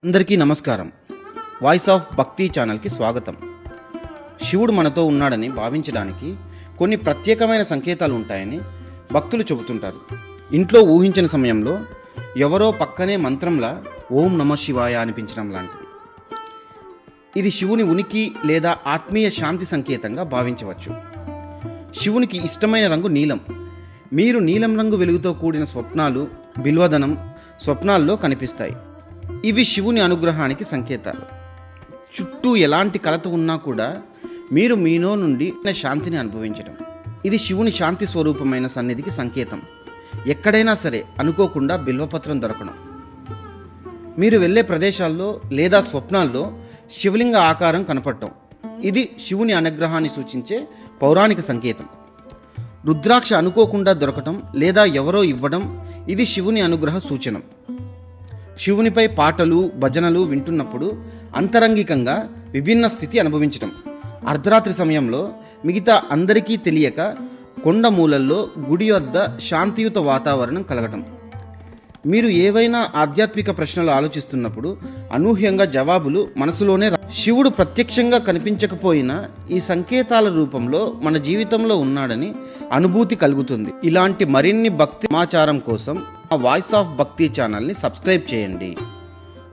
అందరికీ నమస్కారం. Voice of భక్తి ఛానల్కి స్వాగతం. శివుడు మనతో ఉన్నాడని భావించడానికి కొన్ని ప్రత్యేకమైన సంకేతాలు ఉంటాయని భక్తులు చెబుతుంటారు. ఇంట్లో ఊహించిన సమయంలో ఎవరో పక్కనే మంత్రంలా ఓం నమ శివాయ అనిపించడం లాంటిది. ఇది శివుని ఉనికి లేదా ఆత్మీయ శాంతి సంకేతంగా భావించవచ్చు. శివునికి ఇష్టమైన రంగు నీలం. మీరు నీలం రంగు వెలుగుతో కూడిన స్వప్నాలు, బిల్వదనం స్వప్నాల్లో కనిపిస్తాయి. ఇవి శివుని అనుగ్రహానికి సంకేతాలు. చుట్టూ ఎలాంటి కలత ఉన్నా కూడా మీరు మీలో నుండి శాంతిని అనుభవించడం, ఇది శివుని శాంతి స్వరూపమైన సన్నిధికి సంకేతం. ఎక్కడైనా సరే అనుకోకుండా బిల్వపత్రం దొరకడం, మీరు వెళ్ళే ప్రదేశాల్లో లేదా స్వప్నాల్లో శివలింగ ఆకారం కనపడటం, ఇది శివుని అనుగ్రహాన్ని సూచించే పౌరాణిక సంకేతం. రుద్రాక్ష అనుకోకుండా దొరకటం లేదా ఎవరో ఇవ్వడం, ఇది శివుని అనుగ్రహ సూచనం. శివునిపై పాటలు, భజనలు వింటున్నప్పుడు అంతరంగికంగా విభిన్న స్థితి అనుభవించటం. అర్ధరాత్రి సమయంలో మిగతా అందరికీ తెలియక కొండ మూలల్లో గుడి వద్ద శాంతియుత వాతావరణం కలగటం. మీరు ఏవైనా ఆధ్యాత్మిక ప్రశ్నలు ఆలోచిస్తున్నప్పుడు అనూహ్యంగా జవాబులు మనసులోనే శివుడు ప్రత్యక్షంగా కనిపించకపోయినా ఈ సంకేతాల రూపంలో మన జీవితంలో ఉన్నాడని అనుభూతి కలుగుతుంది. ఇలాంటి మరిన్ని భక్తి సమాచారం కోసం ఆ వాయిస్ ఆఫ్ భక్తి ఛానల్ని సబ్స్క్రైబ్ చేయండి.